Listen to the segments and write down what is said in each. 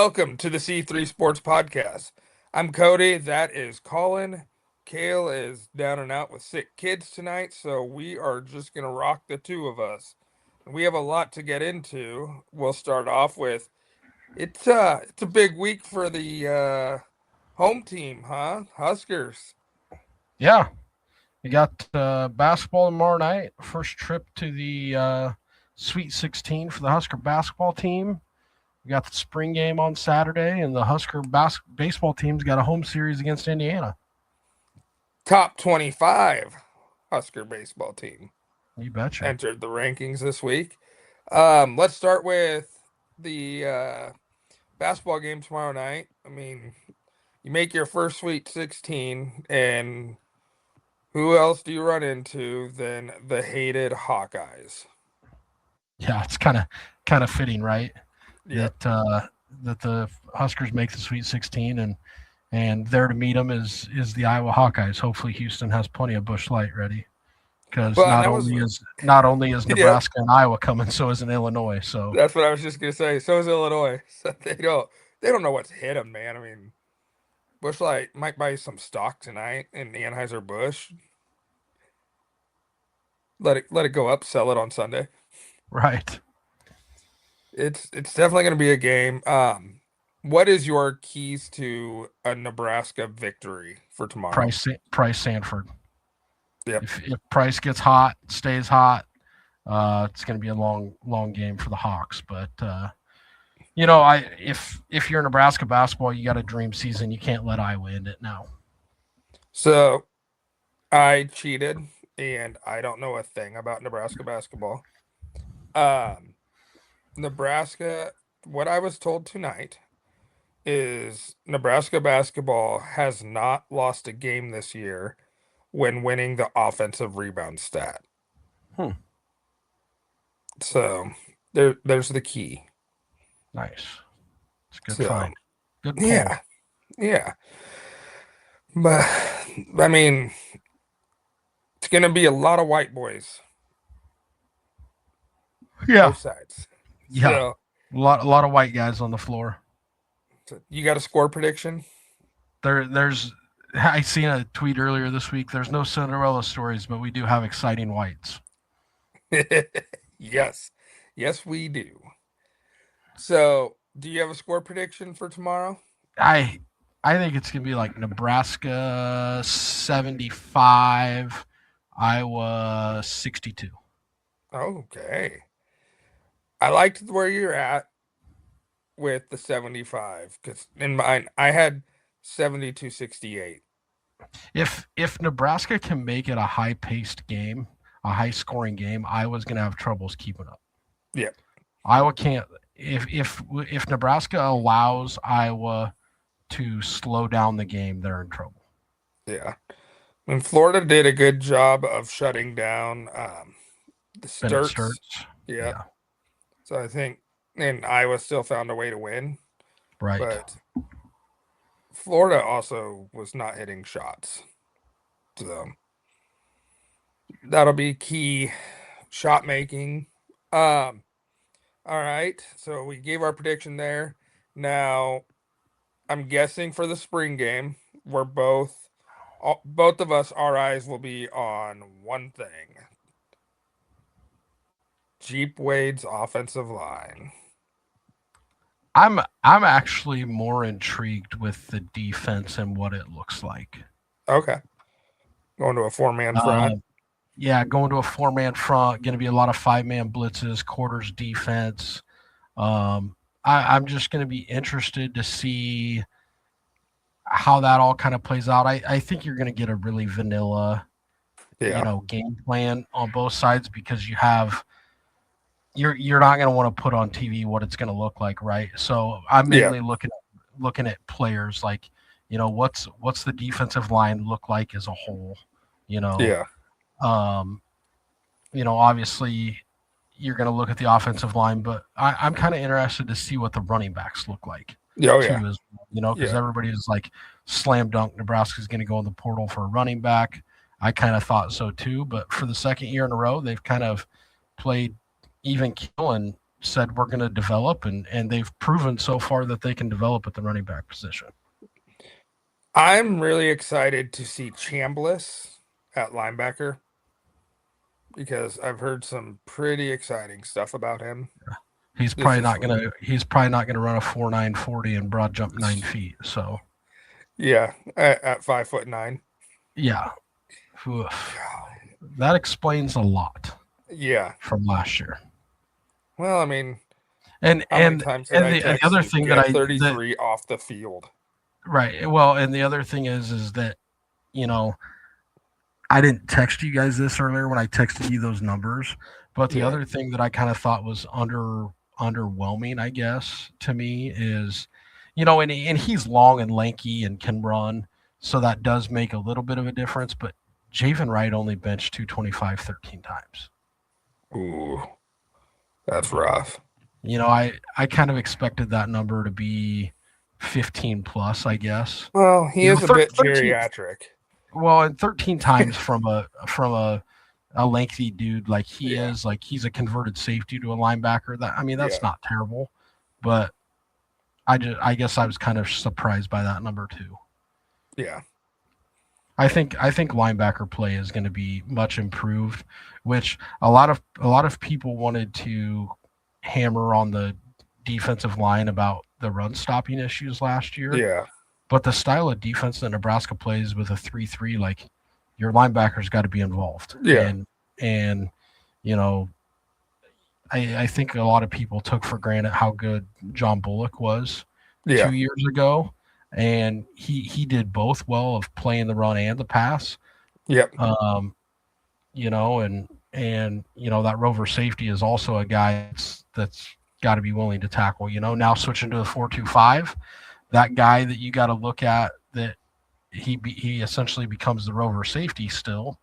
Welcome to the C3 Sports Podcast. I'm Cody. That is Colin. Kale is down and out with sick kids tonight, so we are just going to rock the two of us. We have a lot to get into. We'll start off with it's a big week for the home team, huh? Huskers. Yeah, we got basketball tomorrow night. First trip to the Sweet 16 for the Husker basketball team. We got the spring game on Saturday, and the Husker baseball team's got a home series against Indiana. Top 25 Husker baseball team You betcha. entered the rankings this week. Let's start with the basketball game tomorrow night. I mean, you make your first Sweet 16, and who else do you run into than the hated Hawkeyes? Yeah, it's kind of fitting, right? Yeah. That the Huskers make the Sweet 16, and there to meet them is the Iowa Hawkeyes. Hopefully, Houston has plenty of Busch Light ready, because Well, not only is yeah, Nebraska and Iowa coming, so is Illinois. So that's what I was just gonna say. So is Illinois. So they don't know what's hit them, man. I mean, Busch Light might buy you some stock tonight in Anheuser Busch. Let it go up, sell it on Sunday. right. It's definitely going to be a game. What is your keys to a Nebraska victory for tomorrow? Price Sanford. Yep. If Price gets hot, stays hot, it's going to be a long game for the Hawks. But if you're Nebraska basketball, you got a dream season. You can't let Iowa end it now. So I cheated, and I don't know a thing about Nebraska basketball. Nebraska, what I was told tonight is Nebraska basketball has not lost a game this year when winning the offensive rebound stat. Hmm. So there's the key. Nice. It's a good So, find. Good pull. yeah. But I mean, it's gonna be a lot of white boys. Yeah. Both sides. Yeah. So, A lot of white guys on the floor. you got a score prediction? There's I seen a tweet earlier this week. There's no Cinderella stories, but we do have exciting whites. Yes. Yes, we do. So, do you have a score prediction for tomorrow? I I think it's gonna be like Nebraska 75, Iowa 62. Okay. I liked where you're at with the 75 because in mine I had 72-68. If Nebraska can make it a high paced game, a high scoring game, Iowa's gonna have troubles keeping up. Yep. Iowa can't if Nebraska allows Iowa to slow down the game, they're in trouble. Yeah. And Florida did a good job of shutting down the Bennett Sturts. Sturts. Yep. Yeah, So I think and Iowa still found a way to win, right. but Florida also was not hitting shots. So that'll be key shot making. All right. So we gave our prediction there. Now, I'm guessing for the spring game, we're both of us, our eyes will be on one thing: Jeep Wade's offensive line. I'm actually more intrigued with the defense and what it looks like. Okay, going to a four-man front. Um, yeah, going to a 4-man front, going to be a lot of 5-man blitzes, quarters defense. I'm just going to be interested to see how that all kind of plays out. I think you're going to get a really vanilla, Yeah, game plan on both sides because you're not going to want to put on TV what it's going to look like, right? So I'm yeah, mainly looking at players like, what's the defensive line look like as a whole, you know. yeah. Um, obviously you're going to look at the offensive line, but I'm kind of interested to see what the running backs look like Yeah, oh too, yeah, as because yeah, everybody is like slam dunk. Nebraska's going to go in the portal for a running back. I kind of thought so too, but for the second year in a row, they've kind of played even kill and said we're going to develop, and they've proven so far that they can develop at the running back position. I'm really excited to see Chambliss at linebacker because I've heard some pretty exciting stuff about him. He's This probably is not from, gonna he's probably not gonna run a 4.940 and broad jump 9 feet. So yeah, at 5'9". yeah, oof. That explains a lot Yeah. from last year. Well, I mean, And how many and times did and I the text other you? thing that Get I that 33 off the field. right, well, and the other thing is that you know I didn't text you guys this earlier when I texted you those numbers, but the Yeah. other thing that I kind of thought was underwhelming, I guess, to me is, and he's long and lanky and can run, so that does make a little bit of a difference. But Javen Wright only benched 225 13 times. Ooh, that's rough. I kind of expected that number to be 15 plus, I guess. Well, he is a bit 13. geriatric. Well, and 13 times from a lengthy dude like he Yeah. is, like he's a converted safety to a linebacker. That's Yeah. not terrible, but I guess I was kind of surprised by that number too. Yeah. I think linebacker play is going to be much improved, which a lot of people wanted to hammer on the defensive line about the run stopping issues last year. Yeah. But the style of defense that Nebraska plays with a 3-3, like your linebackers got to be involved. Yeah. And you know, I think a lot of people took for granted how good John Bullock was Yeah. 2 years ago, and he did both well of playing the run and the pass. Yep. Um, and that rover safety is also a guy that's got to be willing to tackle. Now switching to the 4-2-5, that guy that you got to look at that he essentially becomes the rover safety still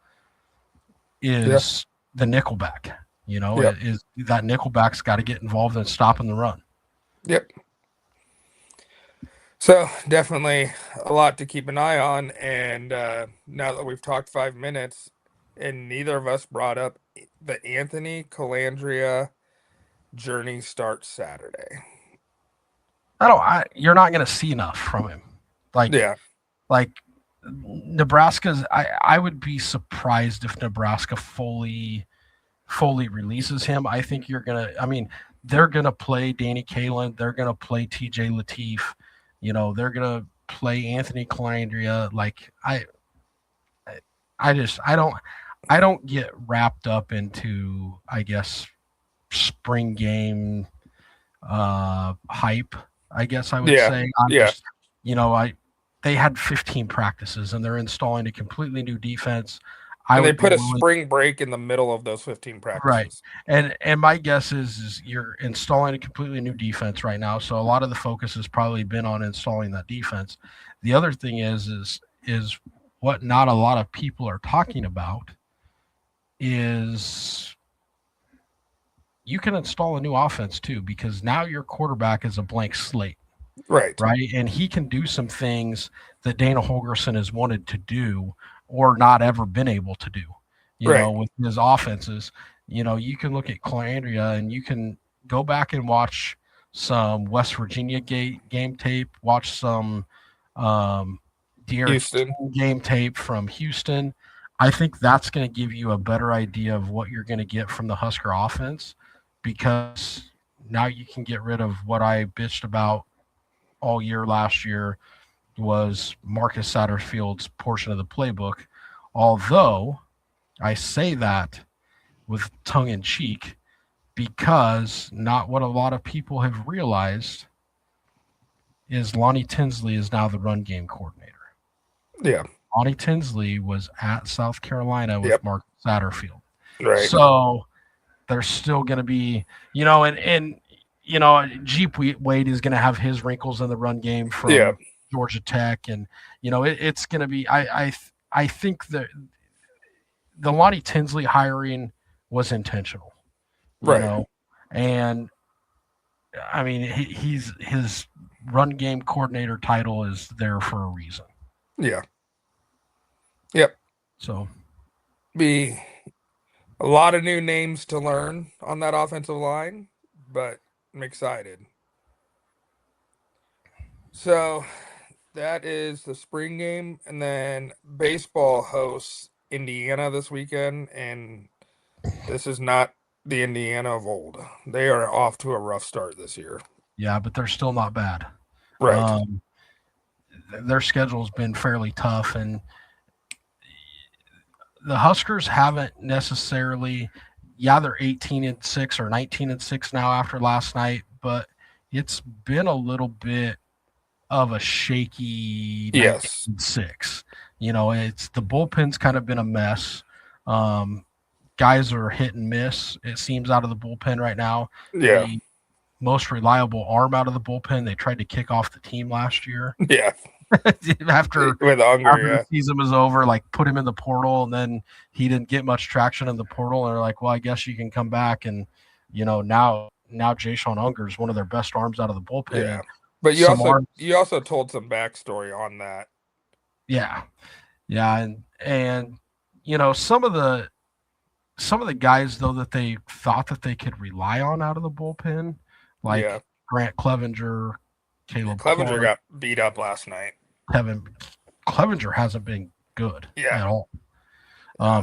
Yeah. is the nickelback. Yep. Is that nickelback's got to get involved in stopping the run. Yep. So definitely a lot to keep an eye on. And now that we've talked 5 minutes, and neither of us brought up the Anthony Calandria journey starts Saturday. You're not going to see enough from him. Yeah. Like Nebraska's. I would be surprised if Nebraska fully releases him. I think you're gonna. I mean, they're gonna play Danny Kalen. They're gonna play T.J. Lateef. They're gonna play Anthony Calandria. Like I don't get wrapped up into, I guess, spring game hype. I guess I would Yeah. say I'm Yeah. just, I they had 15 practices and they're installing a completely new defense. I And they would be put a willing, spring break in the middle of those 15 right, practices. and my guess is you're installing a completely new defense right now. So a lot of the focus has probably been on installing that defense. The other thing is what not a lot of people are talking about is you can install a new offense too, because now your quarterback is a blank slate, Right. right? And he can do some things that Dana Holgerson has wanted to do or not ever been able to do, Right. with his offenses. You can look at Calandria and you can go back and watch some West Virginia game tape, watch some De'Aaron Houston. game tape from Houston. I think that's going to give you a better idea of what you're going to get from the Husker offense, because now you can get rid of what I bitched about all year last year was Marcus Satterfield's portion of the playbook. Although I say that with tongue in cheek, because not what a lot of people have realized is Lonnie Tinsley is now the run game coordinator. Yeah. Lonnie Tinsley was at South Carolina with Yep. Mark Satterfield. Right. So there's still going to be, Jeep Wade is going to have his wrinkles in the run game from Yeah. Georgia Tech. And, it's going to be, I think that the Lonnie Tinsley hiring was intentional, Right. and I mean, his run game coordinator title is there for a reason. Yeah. Yep. So Be a lot of new names to learn on that offensive line, but I'm excited. So that is the spring game, and then baseball hosts Indiana this weekend, and this is not the Indiana of old. They are off to a rough start this year. Yeah, but they're still not bad. Right. Um, their schedule's been fairly tough, and the Huskers haven't necessarily. Yeah, they're 18-6 or 19-6 now after last night, but it's been a little bit of a shaky Yes. 19-6. It's the bullpen's kind of been a mess. Guys are hit and miss. It seems out of the bullpen right now. Yeah. The most reliable arm out of the bullpen. They tried to kick off the team last year. Yeah. after With Unger, after yeah. the season was over, like put him in the portal, and then he didn't get much traction in the portal. And they're like, well, I guess you can come back. And now Jay-Sean Unger is one of their best arms out of the bullpen. Yeah. And But you arms, also told some backstory on that. Yeah, and some of the guys though that they thought that they could rely on out of the bullpen, like Grant Clevenger, Caleb Clevenger Clark, got beat up last night. Clevenger hasn't been good at all.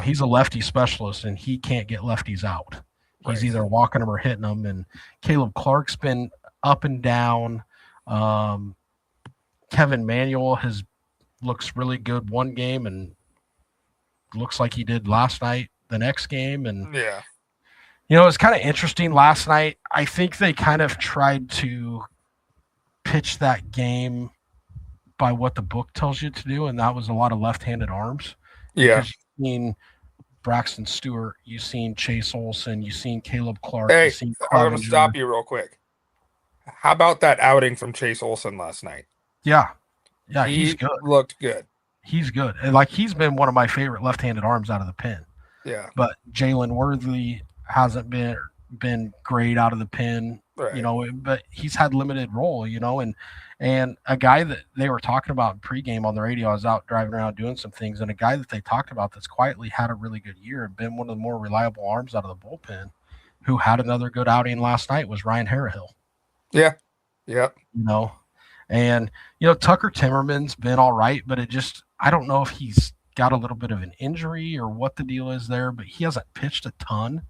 He's a lefty specialist, and he can't get lefties out. He's either walking them or hitting them. And Caleb Clark's been up and down. Kevin Manuel looks really good one game and looks like he did last night the next game. And it's kind of interesting last night. I think they kind of tried to pitch that game by what the book tells you to do, and that was a lot of left-handed arms. Yeah. Because you've seen Braxton Stewart, you've seen Chase Olson, you've seen Caleb Clark, Hey, you've seen I'm going to stop you real quick. How about that outing from Chase Olson last night? Yeah, he's good. Looked good. He's good. And like, he's been one of my favorite left-handed arms out of the pen. Yeah. But Jalen Worthy hasn't been great out of the pen, but he's had limited role, and a guy that they were talking about in pregame on the radio, I was out driving around doing some things, and a guy that they talked about that's quietly had a really good year and been one of the more reliable arms out of the bullpen, who had another good outing last night, was Ryan Harrahill. Yeah. Yeah. And Tucker Timmerman's been all right, but I don't know if he's got a little bit of an injury or what the deal is there, but he hasn't pitched a ton.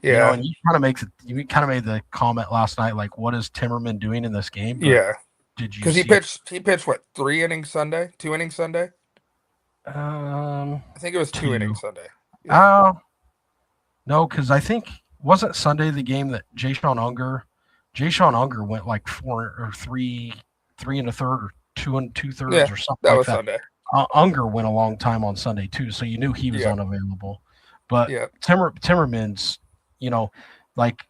Yeah. And you kind of made the comment last night, like, what is Timmerman doing in this game? But yeah. Did you? Because he pitched what, 2 innings Sunday? I think it was 2 innings Sunday. Yeah. No, because I think wasn't Sunday the game that Jay-Sean Unger went like 4 or 3 1/3 or 2 2/3 or something. That like was that. Sunday. Unger went a long time on Sunday too, so you knew he was unavailable. But Timmerman's, like,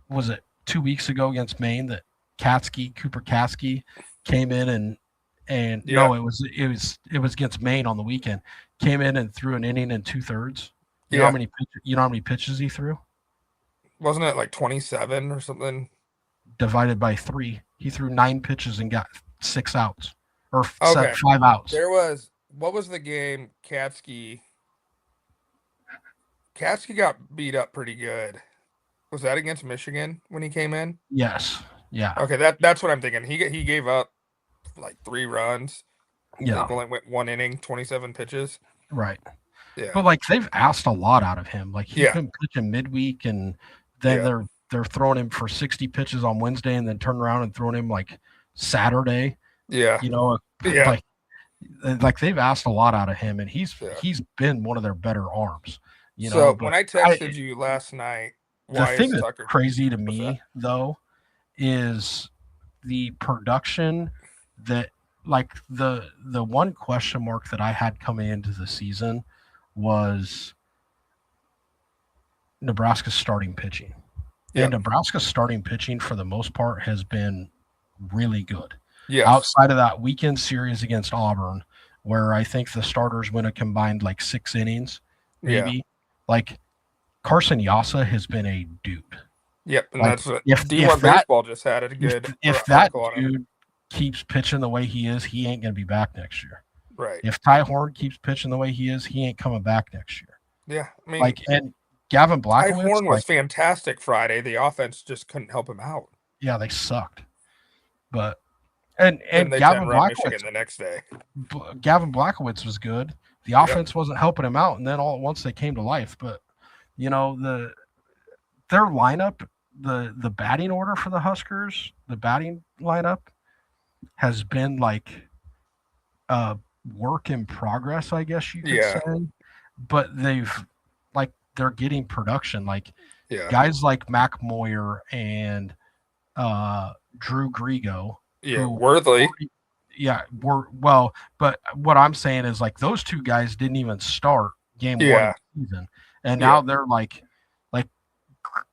was it 2 weeks ago against Maine that Cooper Katsky came in and no, it was against Maine on the weekend. Came in and threw an inning and 2/3. You know how many pitches he threw? Wasn't it like 27 or something? Divided by 3. He threw 9 pitches and got 6 outs. Or 5 outs. What was the game? Katsky got beat up pretty good. Was that against Michigan when he came in? Yes. Yeah. Okay, that's what I'm thinking. He gave up like 3 runs. Yeah. Only went 1 inning, 27 pitches. Right. Yeah. But like, they've asked a lot out of him. Like, he's been pitching midweek, and then they're throwing him for 60 pitches on Wednesday, and then turn around and throwing him like Saturday. Yeah. Like they've asked a lot out of him, and he's been one of their better arms. So when I texted you last night, the thing that's crazy to me though is the production that, like, the one question mark that I had coming into the season was Nebraska's starting pitching. And Nebraska's starting pitching for the most part has been really good. Yes. Outside of that weekend series against Auburn, where I think the starters went a combined like 6 innings, maybe. Yeah. Like, Carson Yassa has been a dude. Yep, and like, that's what D1 Baseball just had a good. If that dude keeps pitching the way he is, he ain't going to be back next year. Right. If Ty Horn keeps pitching the way he is, he ain't coming back next year. Yeah, I mean, like, and Gavin Ty Blackowitz, Horn was like, fantastic Friday. The offense just couldn't help him out. yeah, they sucked. But Then and they tried to run Michigan the next day. Gavin Blackowitz was good. The Yep. offense wasn't helping him out, and then all at once they came to life. But you know, their lineup, the batting order for the Huskers, the batting lineup has been like a work in progress, I guess you could Yeah. say. But they're getting production. Like Yeah. guys like Mac Moyer and Drew Grigo, Yeah. who Worthley. were well, but what I'm saying is like those two guys didn't even start game one Yeah. of the season, and Yeah. now they're like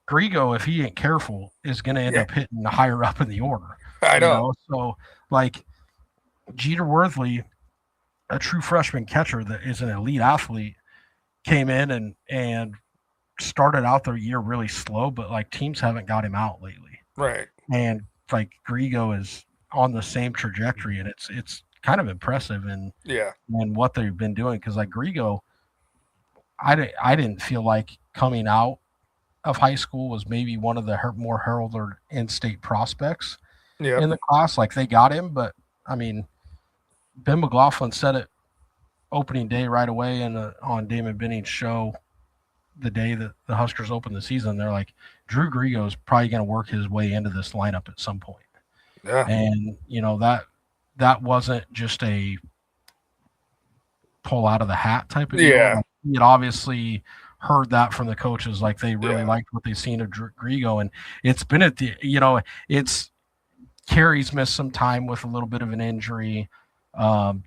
Grigo, if he ain't careful, is going to end Yeah. up hitting higher up in the order. I know. So like Jeter Worthley, a true freshman catcher that is an elite athlete, came in and started out their year really slow, but like teams haven't got him out lately. Right. And like Grigo is on the same trajectory, and it's kind of impressive in Yeah. what they've been doing. Because like Grigo, I didn't feel like coming out of high school was maybe one of the more heralded in-state prospects Yeah. in the class. Like they got him, but I mean, Ben McLaughlin said it opening day right away on Damon Benning's show the day that the Huskers opened the season. They're like, Drew Grigo is probably going to work his way into this lineup at some point. Yeah. And you know that wasn't just a pull out of the hat type of deal. Yeah. Like, he had obviously heard that from the coaches, like they really Yeah. liked what they've seen of Grigo, and it's been at the it's Carey's missed some time with a little bit of an injury.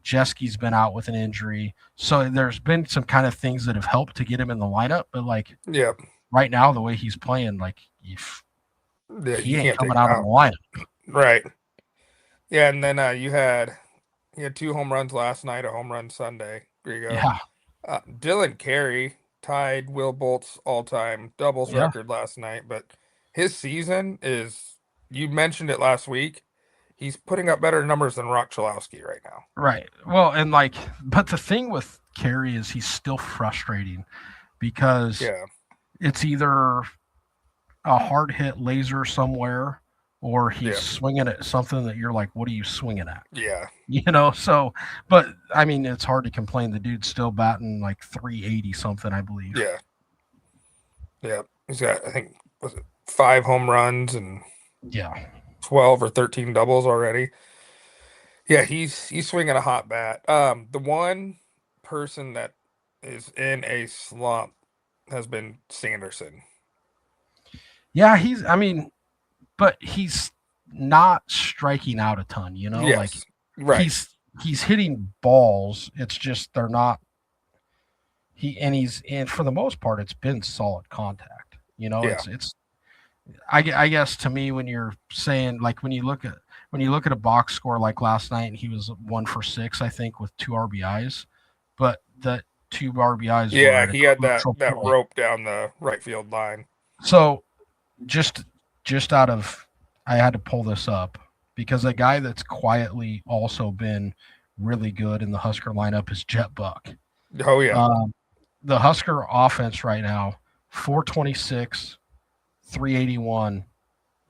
Jeske's been out with an injury, so there's been some kind of things that have helped to get him in the lineup. But like, Yep. right now, the way he's playing, like if Yeah, he you ain't can't coming take out him of the lineup. Right. Yeah, and then you had 2 home runs last night, a home run Sunday. Grigo. Yeah, Dylan Carey tied Will Bolt's all-time doubles Yeah. record last night, but his season is, you mentioned it last week, he's putting up better numbers than Rock Chalowski right now. right. Well, and like, but the thing with Carey is he's still frustrating because Yeah. it's either a hard hit laser somewhere or he's Yeah. swinging at something that you're like, what are you swinging at? Yeah. So, but I mean, it's hard to complain. The dude's still batting like 380 something, I believe. Yeah. Yeah. He's got, I think, was it 5 home runs and Yeah. 12 or 13 doubles already. Yeah, he's swinging a hot bat. The one person that is in a slump has been Sanderson. Yeah, but he's not striking out a ton, Yes. like Right. he's hitting balls. It's just they're not and for the most part it's been solid contact. Yeah. It's I guess to me when you're saying like when you look at a box score like last night and he was 1 for 6, I think, with 2 RBIs, but the 2 RBIs were Yeah, at a he had that crucial point. rope down the right field line. So just out of I had to pull this up because a guy that's quietly also been really good in the Husker lineup is Jet Buck. Oh yeah. The Husker offense right now, 426, 381,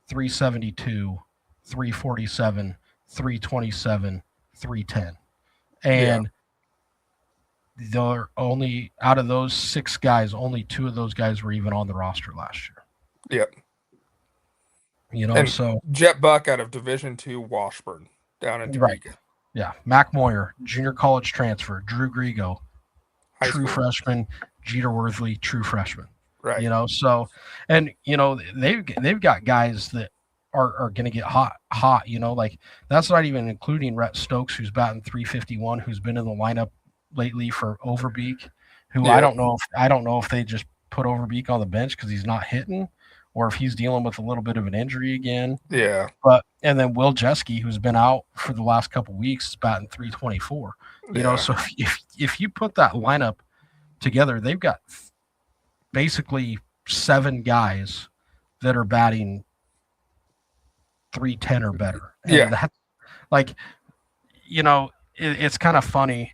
372, 347, 327, 310. And they're only out of those 6 guys, only 2 of those guys were even on the roster last year. Yep. And so Jet Buck out of Division II Washburn down in Topeka. Right. Yeah. Mac Moyer, junior college transfer. Drew Grigo, High true school. freshman. Jeter Worthley, true freshman. Right. So and they've got guys that are going to get hot. Like that's not even including Rhett Stokes, who's batting 351, who's been in the lineup lately for Overbeek, who I don't know if they just put Overbeek on the bench because he's not hitting, or if he's dealing with a little bit of an injury again. Yeah. And then Will Jeske, who's been out for the last couple of weeks, is batting 324. So if you put that lineup together, they've got basically 7 guys that are batting 310 or better. And that's like, it's kind of funny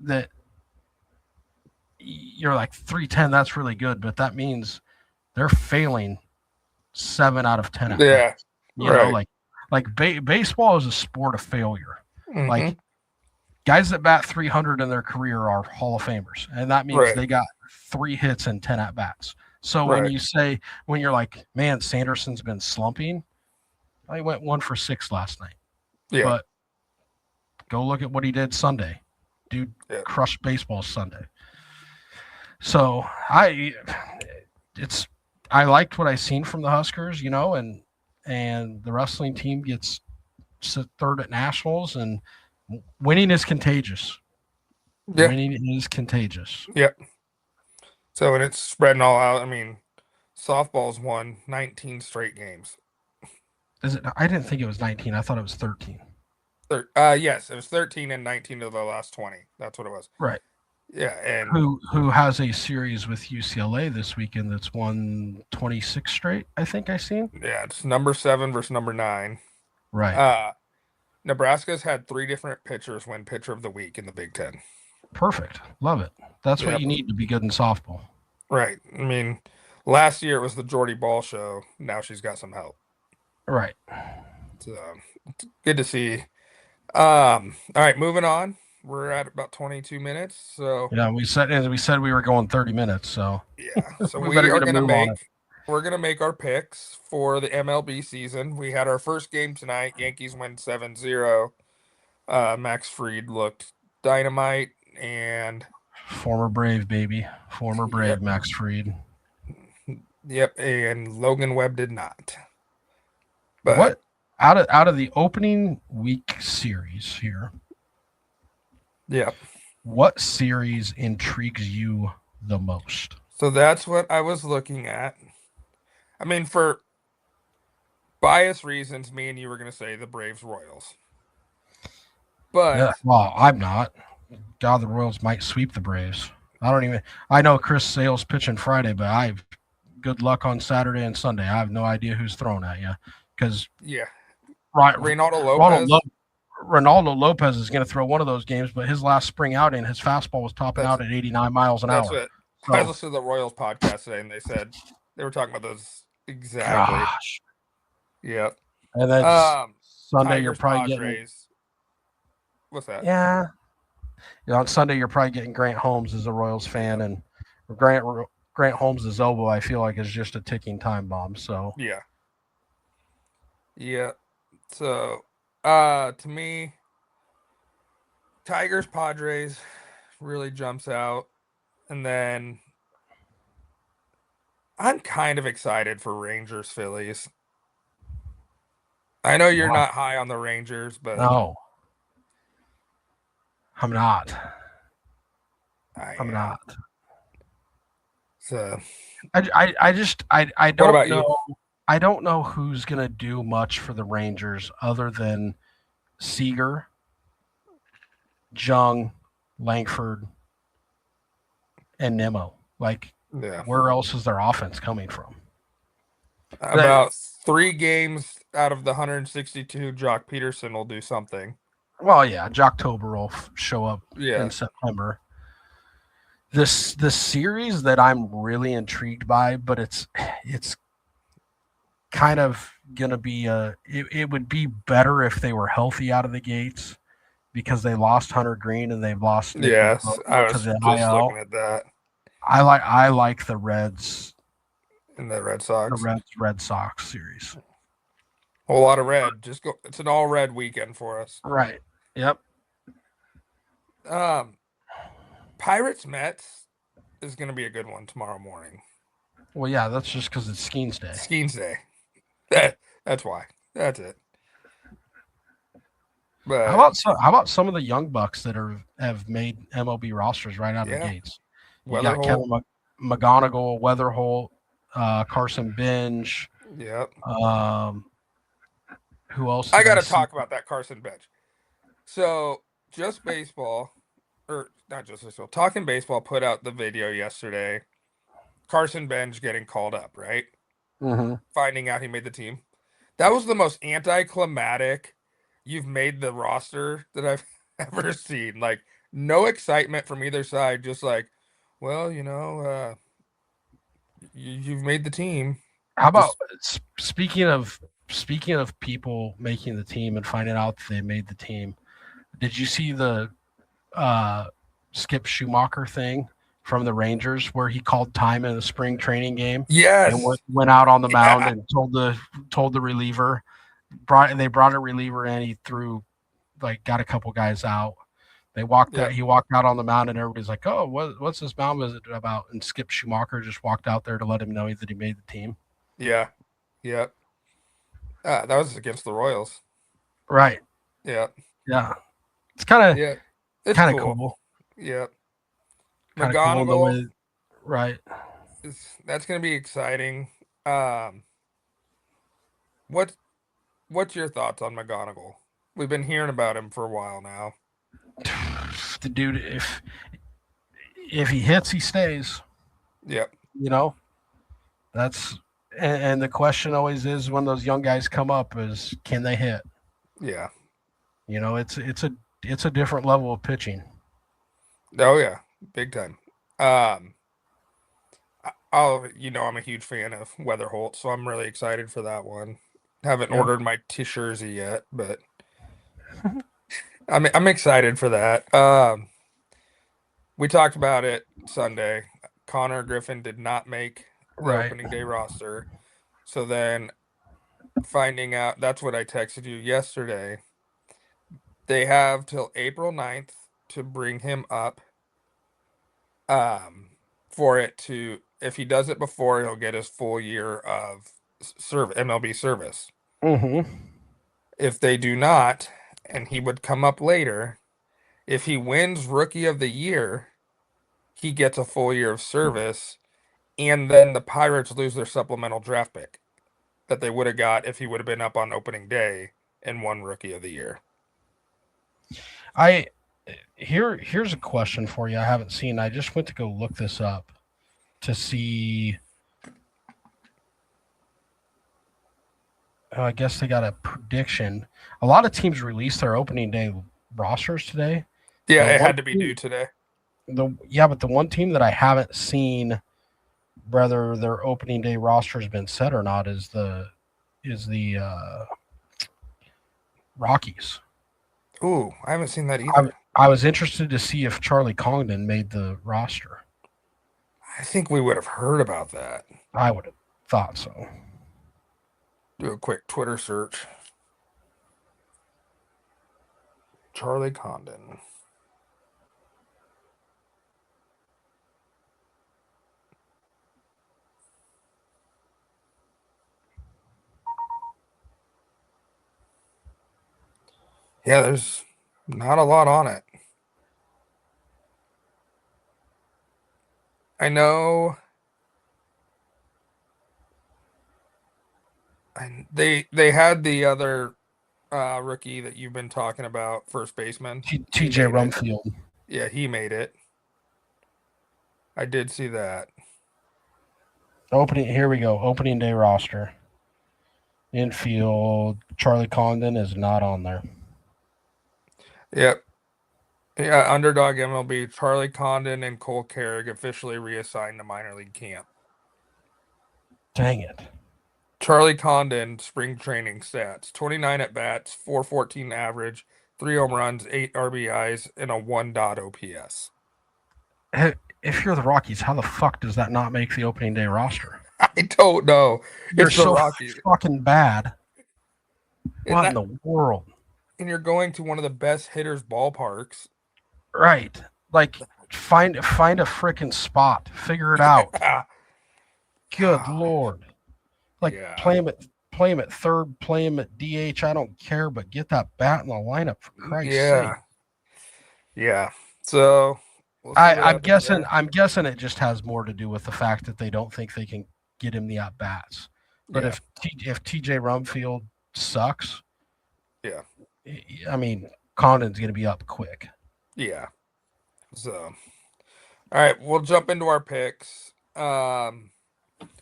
that you're like 310. That's really good, but that means they're failing 7 out of 10 at Yeah. bats. You know, Right. baseball is a sport of failure. Mm-hmm. Like guys that bat 300 in their career are Hall of Famers, and that means Right. they got 3 hits and 10 at bats. So Right. when you're like, man, Sanderson's been slumping, I went 1 for 6 last night. Yeah. But go look at what he did Sunday. Dude Yeah. crushed baseball Sunday. So it's I liked what I seen from the Huskers, and the wrestling team gets third at nationals, and winning is contagious. Yeah. Winning is contagious. Yeah. So, and it's spreading all out. I mean, softball's won 19 straight games. Is it? I didn't think it was 19. I thought it was 13. Yes, it was 13 and 19 of the last 20. That's what it was. Right. Yeah, and Who has a series with UCLA this weekend that's won 26 straight? I think I seen. yeah, it's number 7 versus number 9. Right. Uh, Nebraska's had 3 different pitchers win pitcher of the week in the Big Ten. Perfect. Love it. That's what Yep. you need to be good in softball. Right. I mean, last year it was the Jordy Ball show. Now she's got some help. Right. So it's good to see. All right, moving on. We're at about 22 minutes. So Yeah, we said we were going 30 minutes, so yeah. So we we better are get a gonna move on it. make our picks for the MLB season. We had our first game tonight. Yankees win 7-0. Max Fried looked dynamite, and Former Brave, baby. Former Brave, yep, Max Fried. and Logan Webb did not. But What out of the opening week series here, yeah, what series intrigues you the most? so that's what I was looking at. I mean, for bias reasons, me and you were gonna say the Braves Royals, Yeah, but well, I'm not. God, the Royals might sweep the Braves. I know Chris Sale's pitching Friday, but good luck on Saturday and Sunday. I have no idea who's throwing at you because yeah, right, Reynaldo Ronald Lopez. Ronaldo Lopez is going to throw one of those games, but his last spring outing, his fastball was topping That's out at 89 miles an that's hour. what I So, listened to the Royals podcast today, and they said they were talking about those exactly. gosh. Yep. And then Sunday, you're Tigers probably getting, Padres. What's that? yeah. On Sunday, you're probably getting Grant Holmes as a Royals fan, Yep. and Grant Holmes' elbow, I feel like, is just a ticking time bomb. So, Yeah. Yeah. So, to me, Tigers Padres really jumps out, and then I'm kind of excited for Rangers Phillies. I know you're not high on the Rangers, but no, I'm not. I I'm am. not. So, I what don't about know. you? I don't know who's gonna do much for the Rangers other than Seager, Jung, Langford, and Nemo. Like, Yeah. where else is their offense coming from? About 3 games out of the 162, Jock Peterson will do something. Well, yeah, Jocktober will show up Yeah. in September. This series that I'm really intrigued by, but it's kind of gonna be it would be better if they were healthy out of the gates because they lost Hunter Green and they've lost Nick Yes, I to was the just IL. looking at that. I like the Reds, And the Red Sox. Red Sox series. Whole lot of red. Just go. It's an all red weekend for us. Right. Yep. Pirates Mets is going to be a good one tomorrow morning. Well, yeah, that's just because it's Skeens Day. Skeens Day. That's why. That's it. But How about some of the young bucks that have made MLB rosters right out of the gates? You got Kevin McGonigal, Weatherholt, Carson Bench. Yep. Who else? I got to talk about that Carson Bench. So, Just Baseball, or not Just Baseball, Talking Baseball put out the video yesterday. Carson Bench getting called up, right? Mm-hmm. Finding out he made the team. That was the most anticlimactic you've made the roster that I've ever seen. Like, no excitement from either side. Just like, Well, you've made the team. How about Just speaking of people making the team and finding out that they made the team? Did you see the uh, Skip Schumacher thing from the Rangers where he called time in the spring training game and yes, went out on the mound yeah, and told the reliever they brought a reliever in. He threw got a couple guys out. They walked out. yep, He walked out on the mound, and everybody's like, "Oh, what's this mound visit about?" And Skip Schumacher just walked out there to let him know that he made the team. yeah, yep. That was against the Royals. Right. Yeah, Yeah. It's kind of yeah. It's kind of cool. cool. Yep. Kind of cool the McGonagall way. Right. that's gonna be exciting. Um, what what's your thoughts on McGonagall? We've been hearing about him for a while now. The dude, if he hits, he stays. Yep. You know, that's and the question always is when those young guys come up is can they hit? Yeah. It's a different level of pitching. Oh yeah. Big time. Um, I'm a huge fan of Weatherholt, so I'm really excited for that one. Haven't Yeah. ordered my t-shirt yet, but I'm excited for that. We talked about it Sunday. Connor Griffin did not make the Right. opening day roster. So then finding out, that's what I texted you yesterday. They have till April 9th to bring him up. For it to, if he does it before, he'll get his full year of MLB service. Mm-hmm. If they do not, and he would come up later, if he wins Rookie of the Year, he gets a full year of service, and then the Pirates lose their supplemental draft pick that they would have got if he would have been up on opening day and won Rookie of the Year. I here's a question for you. I haven't seen. I just went to go look this up to see. I guess they got a prediction. A lot of teams released their opening day rosters today. Yeah, The it one had to be team, due today. but the one team that I haven't seen whether their opening day roster has been set or not is the Rockies. Ooh, I haven't seen that I, either. I was interested to see if Charlie Congdon made the roster. I think we would have heard about that. I would have thought so. Do a quick Twitter search. Charlie Condon. Yeah, there's not a lot on it. I know they had the other rookie that you've been talking about, first baseman. He TJ made it. Rumfield. Yeah, he made it. I did see that. Opening here we go. Opening day roster. Infield. Charlie Condon is not on there. Yep. Yeah, underdog MLB, Charlie Condon and Cole Carrick officially reassigned to minor league camp. Dang it. Charlie Condon, spring training stats: 29 at bats, 414 average, 3 home runs, 8 RBIs, and a 1 OPS. If you're the Rockies, how the fuck does that not make the opening day roster? I don't know. You're It's the so Rockies. fucking bad. And What in the world? and you're going to one of the best hitters ballparks. Right. Like find a freaking spot. Figure it out. Good lord. Like Yeah. play him at third, play him at DH. I don't care, but get that bat in the lineup for Christ's sake. Yeah. So we'll see I'm what happens there. guessing it just has more to do with the fact that they don't think they can get him the at bats. But Yeah. if TJ Rumfield sucks, Yeah. I mean Condon's going to be up quick. Yeah. So, all right, we'll jump into our picks.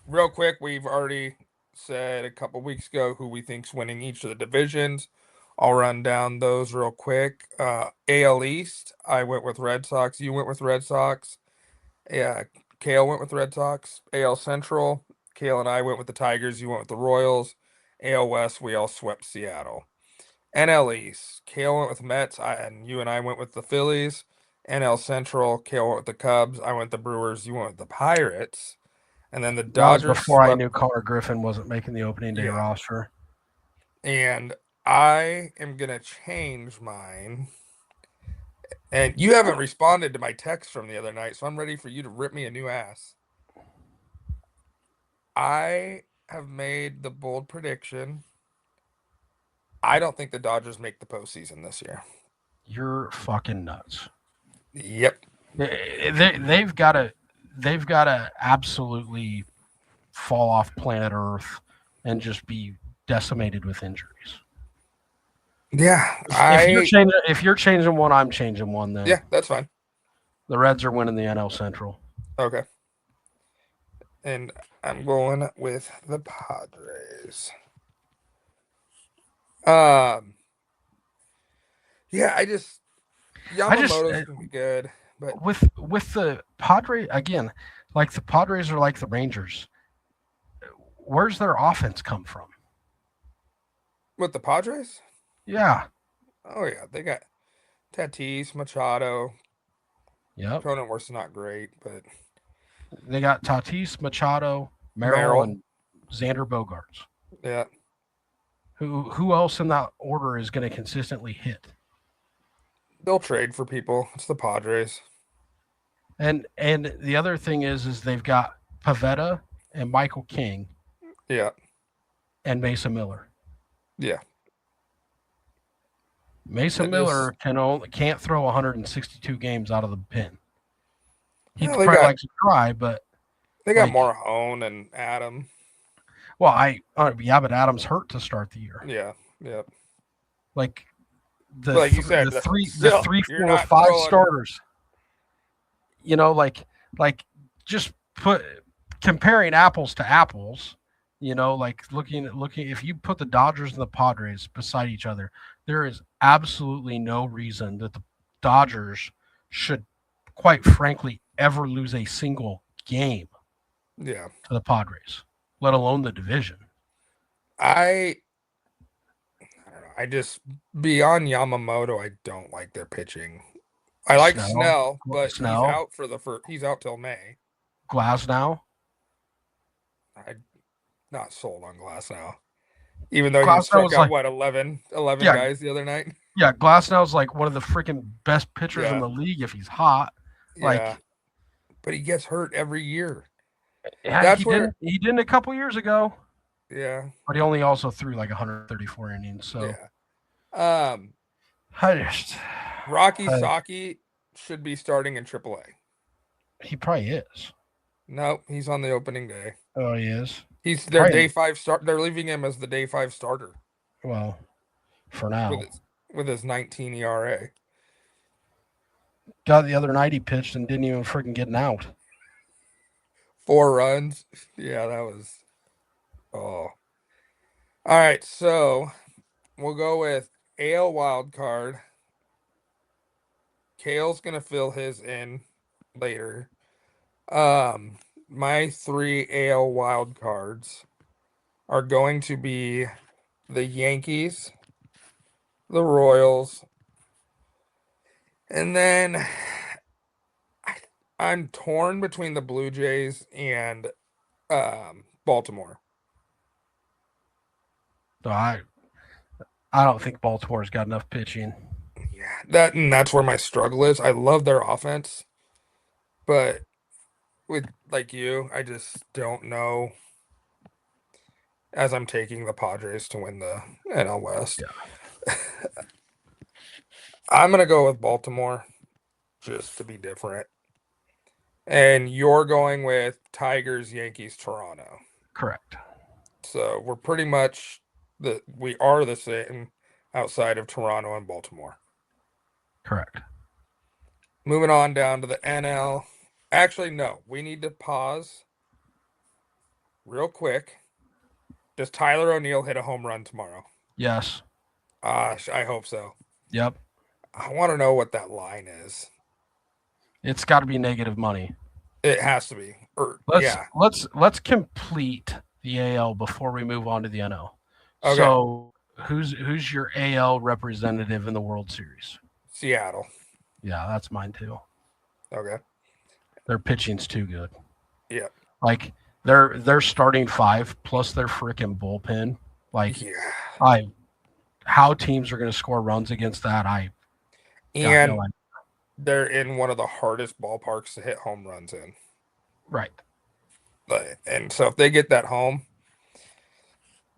Real quick, we've already said a couple weeks ago who we think's winning each of the divisions. I'll run down those real quick. AL East, I went with Red Sox. You went with Red Sox. Yeah, Kale went with the Red Sox. AL Central, Kale and I went with the Tigers. You went with the Royals. AL West, we all swept Seattle. NL East, Kale went with Mets, and you and I went with the Phillies. NL Central, Kale went with the Cubs. I went with the Brewers. You went with the Pirates. And then the That was Dodgers before I swept. knew Connor Griffin wasn't making the opening day Yeah. roster. And I am going to change mine. And you haven't responded to my text from the other night, so I'm ready for you to rip me a new ass. I have made the bold prediction. I don't think the Dodgers make the postseason this year. You're fucking nuts. Yep. They've got to absolutely fall off planet Earth and just be decimated with injuries. Yeah, If you're changing one, I'm changing one. Then yeah, that's fine. the Reds are winning the NL Central. Okay. And I'm going with the Padres. Yeah, Yamamoto's gonna be good, but with the Padres again, like the Padres are like the Rangers. Where's their offense come from? with the Padres, Yeah. oh yeah, they got Tatis, Machado. Yep. Cronenworth's not great, but They got Tatis, Machado, Merrill, Merrill, and Xander Bogaerts. yeah, Who else in that order is going to consistently hit? they'll trade for people. It's the Padres. And the other thing is they've got Pavetta and Michael King Yeah, and Mason Miller. yeah. Mason Miller can't throw 162 games out of the pen. He Well, probably likes to try, but they got Morahone and Adam. Well, but Adams hurt to start the year. Yeah, yeah. Like like you said, the 3, 4, 5 starters. You know, like just comparing apples to apples. You know, like looking if you put the Dodgers and the Padres beside each other, there is absolutely no reason that the Dodgers should, quite frankly, ever lose a single game. Yeah. To the Padres, let alone the division. I don't know. I just beyond Yamamoto, I don't like their pitching. I like Snell, but he's out he's out till May. Glasnow. I'm not sold on Glasnow. Even though he struck out, 11 guys the other night? Yeah, Glasnow's like one of the freaking best pitchers in the league if he's hot. Yeah. But he gets hurt every year. Yeah, he didn't a couple years ago. Yeah. But he only also threw like 134 innings. So yeah. Rocky Saki should be starting in AAA. He probably is. No, he's on the opening day. Oh, he is. He's their day 5 start. They're leaving him as the day 5 starter. Well, for now, with his 19 ERA. The other night he pitched and didn't even freaking get an out. 4 runs. Yeah, that was. Oh. All right, so we'll go with AL wild card. Kale's gonna fill his in later. My 3 AL wild cards are going to be the Yankees, the Royals, and then I'm torn between the Blue Jays and Baltimore. So I don't think Baltimore's got enough pitching. Yeah, that's where my struggle is. I love their offense, but with like you, I just don't know. As I'm taking the Padres to win the NL West, I'm gonna go with Baltimore, just to be different. And you're going with Tigers, Yankees, Toronto. Correct. So we're pretty much we are the same outside of Toronto and Baltimore. Correct. Moving on down to the NL. Actually, no. We need to pause real quick. Does Tyler O'Neill hit a home run tomorrow? Yes. I hope so. Yep. I want to know what that line is. It's got to be negative money. It has to be. Or Let's yeah. let's complete the AL before we move on to the NL. Okay. So who's your AL representative in the World Series? Seattle. Yeah, that's mine too. Okay. Their pitching's too good. Yeah. Like their starting five plus their freaking bullpen. Like Yeah. I how teams are going to score runs against that, I got no And idea. they're in one of the hardest ballparks to hit home runs in. Right. And so if they get that home,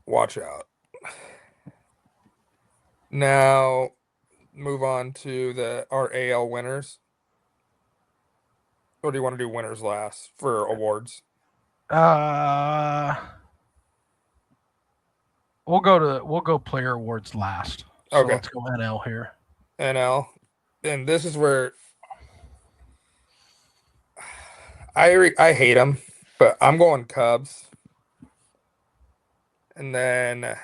watch out. Now move on to our AL winners. Or do you want to do winners last for awards? Uh, we'll go player awards last. So Okay. let's go NL here. NL. And this is where I hate them, but I'm going Cubs. And then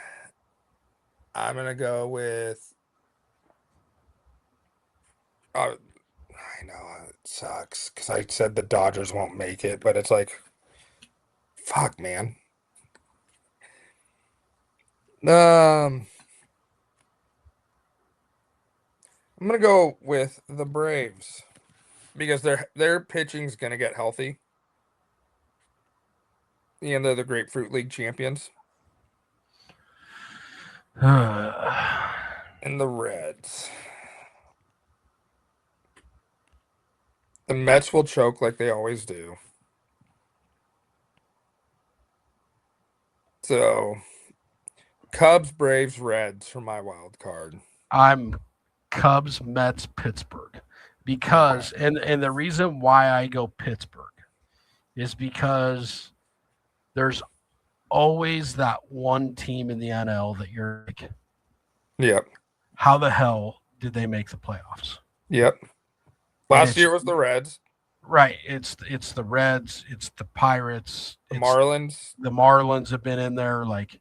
I'm gonna go with. I know it sucks because I said the Dodgers won't make it, but it's like, fuck, man. Um, I'm gonna go with the Braves because their pitching's gonna get healthy, and they're the Grapefruit League champions. And the Reds. The Mets will choke like they always do. So Cubs, Braves, Reds for my wild card. I'm Cubs, Mets, Pittsburgh. Okay. And the reason why I go Pittsburgh is because there's always that one team in the NL that you're like, Yep. how the hell did they make the playoffs? Yep. And Last it's year was the Reds, right. It's the Reds, it's the Pirates, the it's Marlins. the Marlins have been in there, like,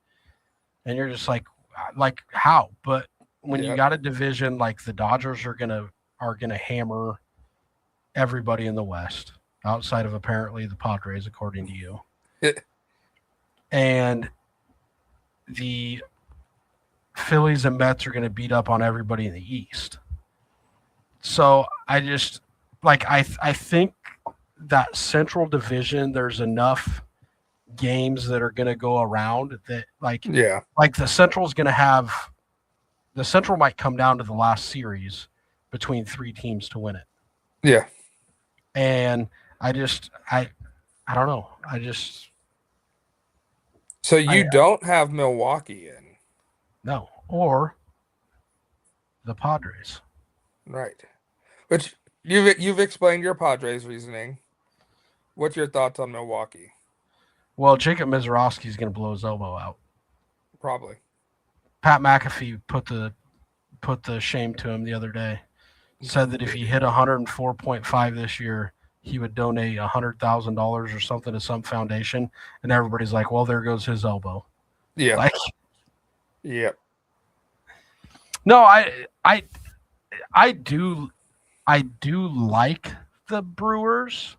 and you're just like how? But when you Yep. got a division like the Dodgers are gonna hammer everybody in the West, outside of apparently the Padres, according to you, and the Phillies and Mets are going to beat up on everybody in the East. So I just I think that Central Division, there's enough games that are going to go around that Yeah. like the Central might come down to the last series between three teams to win it. Yeah. And I don't know. I just So I you don't have Milwaukee in. no or the Padres. Right. Which you've explained your Padres reasoning. What's your thoughts on Milwaukee? Well, Jacob Mizorowski is going to blow his elbow out. Probably. Pat McAfee put the shame to him the other day. Said that if he hit 104.5 this year, he would donate $100,000 or something to some foundation, and everybody's like, "Well, there goes his elbow." Yeah. Like, Yep. no, I do like the Brewers.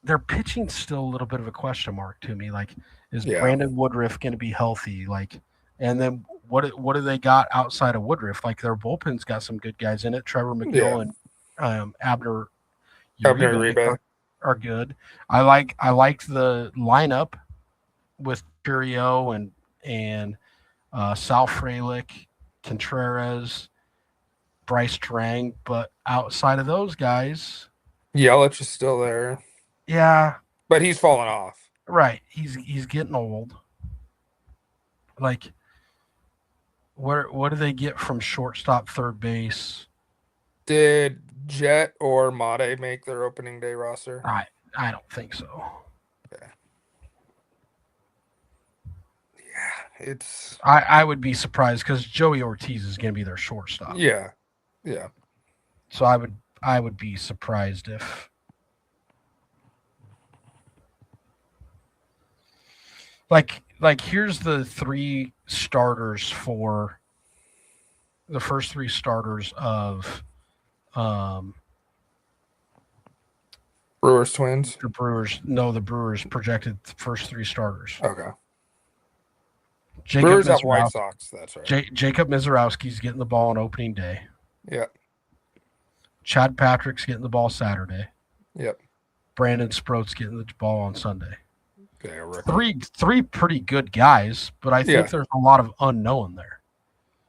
Their pitching's still a little bit of a question mark to me. Like, is Yeah. Brandon Woodruff going to be healthy? Like, and then what do they got outside of Woodruff? Like, their bullpen's got some good guys in it. Trevor Yeah. McGill and Abner Abner Uribe Uribe. are good. I like the lineup with Curio and Sal Frelick, Contreras, Bryce Trang, but outside of those guys, Yelich is still there, yeah, but he's fallen off. right. He's getting old. Like, what do they get from shortstop, third base? Did Jet or Mate make their opening day roster? I don't think so. Okay. Yeah, it's I would be surprised because Joey Ortiz is going to be their shortstop. yeah. Yeah. So I would be surprised if like here's the three starters for the first three starters of Brewers Twins. The Brewers projected first 3 starters. Okay. Jacob Brewers have White Sox. That's right. Jacob Mizorowski's getting the ball on opening day. Yep. Chad Patrick's getting the ball Saturday. Yep. Brandon Sproat's getting the ball on Sunday. Okay, three pretty good guys, but I think there's a lot of unknown there.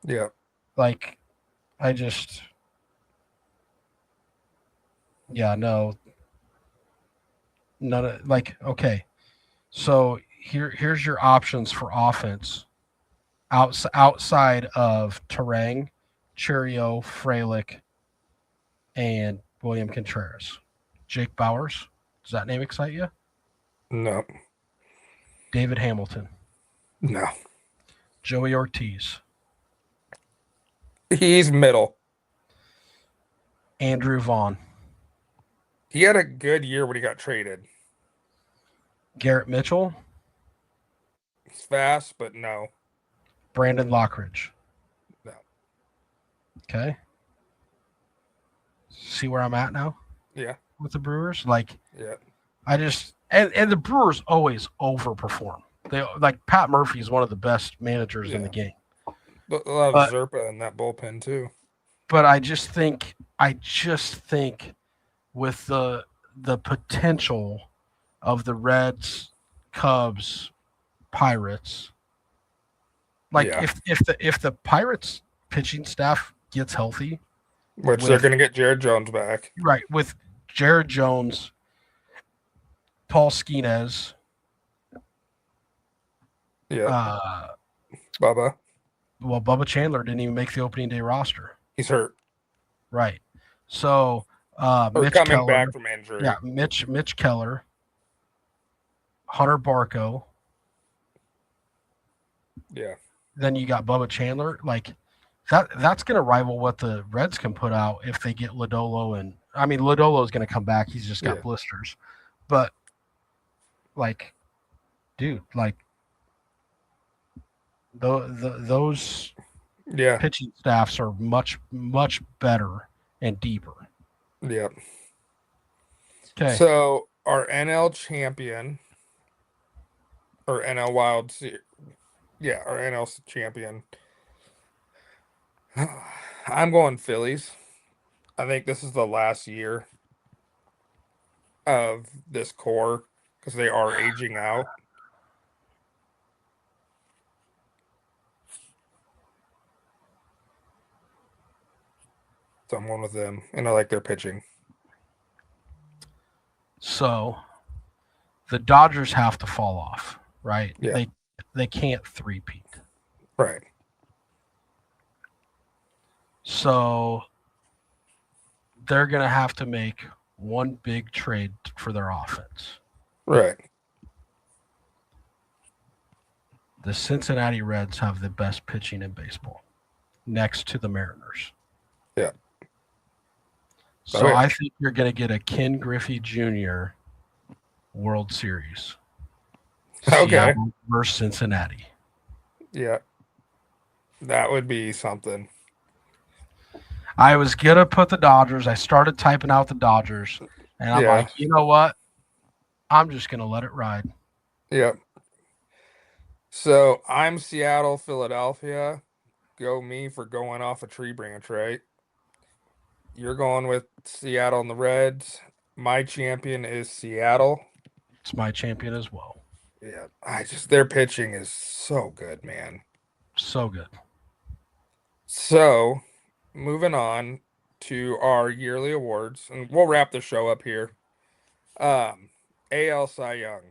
Yeah. Like, I just, no. None of, like, okay. So here's your options for offense outside of Terang, Cheerio, Freilich, and William Contreras. Jake Bowers. Does that name excite you? No. David Hamilton. No. Joey Ortiz. He's middle. Andrew Vaughn. He had a good year when he got traded. Garrett Mitchell. He's fast, but no. Brandon Lockridge. No. Okay. See where I'm at now? Yeah. With the Brewers? Like, yeah. I just, and the Brewers always overperform. They, like, Pat Murphy is one of the best managers in the game. But a lot of Zerpa in that bullpen too. But I just think with the potential of the Reds, Cubs, Pirates, like if the Pirates pitching staff gets healthy, which they're going to get Jared Jones back, right? With Jared Jones, Paul Skenes, Bubba. Well, Bubba Chandler didn't even make the opening day roster. He's hurt. Right. So Mitch coming Keller, back from injury. Yeah, Mitch Keller, Hunter Barco. Yeah. Then you got Bubba Chandler. Like that's going to rival what the Reds can put out if they get Lodolo. And I mean, Lodolo is going to come back. He's just got blisters. But like, dude, like those pitching staffs are much, much better and deeper. Yep. Okay. So our NL champion or NL Wild Series. Yeah, our NL champion. I'm going Phillies. I think this is the last year of this core because they are aging out. So I'm going with them, and I like their pitching. So the Dodgers have to fall off, right? Yeah. They can't three-peat. Right. So they're going to have to make one big trade for their offense. Right. The Cincinnati Reds have the best pitching in baseball, next to the Mariners. Yeah. So I think you're going to get a Ken Griffey Jr. World Series. Okay. Seattle versus Cincinnati. Yeah. That would be something. I was going to put the Dodgers. I started typing out the Dodgers. And I'm like, you know what? I'm just going to let it ride. Yep. So I'm Seattle, Philadelphia. Go me for going off a tree branch, right? You're going with Seattle and the Reds. My champion is Seattle. It's my champion as well. Yeah. Their pitching is so good, man. So good. So moving on to our yearly awards, and we'll wrap the show up here. AL Cy Young.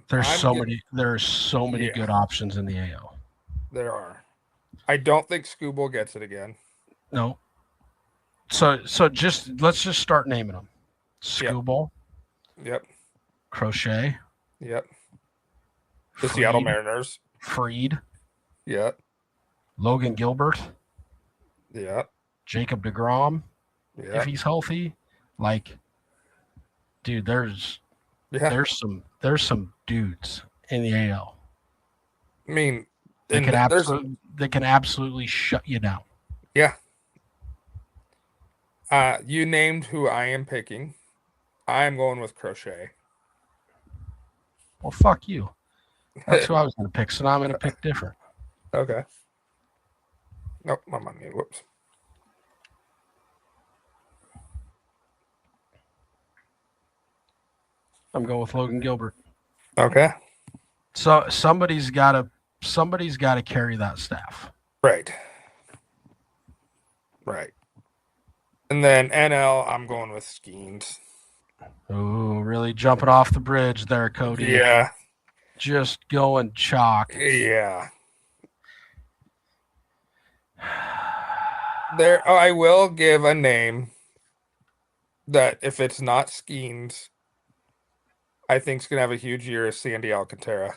There's so many good options in the AL. There are. I don't think Skubal gets it again. No. So let's just start naming them. Skubal. Yep. Crochet. Yep. The Seattle Mariners. Fried. Yep. Logan Gilbert. Yep. Jacob deGrom. Yep. If he's healthy. Like, dude, there's some dudes in the AL. I mean, they can absolutely shut you down. Yeah. You named who I am picking. I am going with Crochet. Well, fuck you. That's who I was going to pick. So now I'm going to pick different. Okay. Nope, I'm on mute. Whoops. I'm going with Logan Gilbert. Okay. So somebody's got to carry that staff. Right. Right. And then NL, I'm going with Skeens. Oh, really jumping off the bridge there, Cody. Yeah. Just going chalk. Yeah. I will give a name that if it's not Skeens, I think is gonna have a huge year is Sandy Alcantara.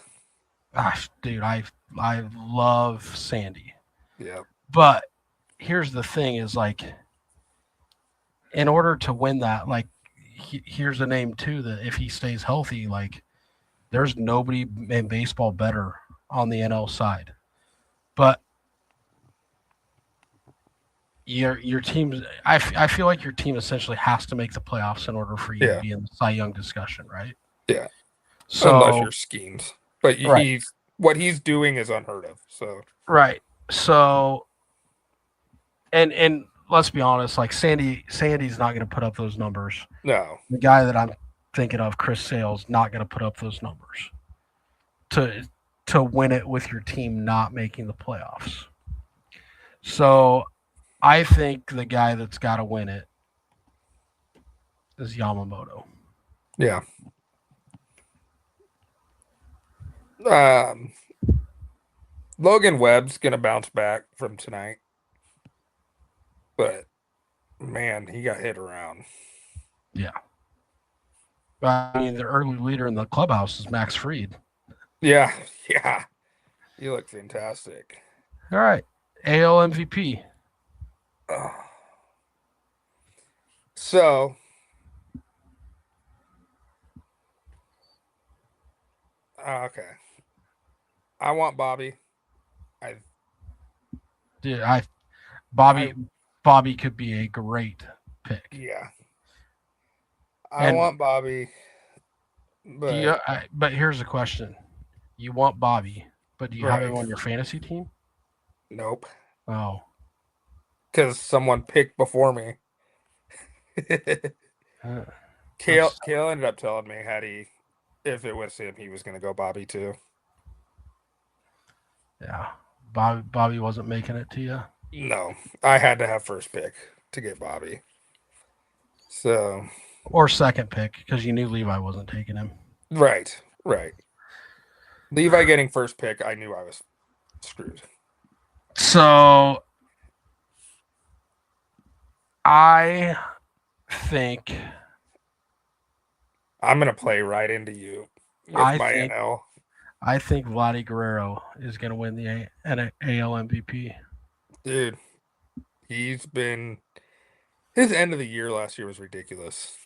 Gosh, dude, I love Sandy. Yeah. But here's the thing: is like, in order to win that, like, here's a name too that if he stays healthy, like, there's nobody in baseball better on the NL side. But your team, I feel like your team essentially has to make the playoffs in order for you to be in the Cy Young discussion, right? Yeah. So unless you're Skeens, but right, what he's doing is unheard of. So right. So and let's be honest, like Sandy's not going to put up those numbers. no. The guy that I'm thinking of, Chris Sales, not going to put up those numbers to win it with your team not making the playoffs. So I think the guy that's got to win it is Yamamoto. Yeah. Um, Logan Webb's gonna bounce back from tonight, but man, he got hit around. Yeah. I mean, the early leader in the clubhouse is Max Fried. Yeah, yeah, he looked fantastic. All right, AL MVP. So, okay, I want Bobby. I, Dude, I Bobby could be a great pick. yeah, I want Bobby. But But here's the question: you want Bobby, but do you have right, him on your fantasy team? nope, Oh, because someone picked before me. uh, Kale ended up telling me if it was him, he was going to go Bobby too. yeah. Bobby wasn't making it to you. No, I had to have first pick to get Bobby. So Or second pick because you knew Levi wasn't taking him. right. Levi getting first pick, I knew I was screwed. So I think I'm gonna play right into you with my NL. I think Vladdy Guerrero is going to win the AL MVP. Dude, his end of the year last year was ridiculous.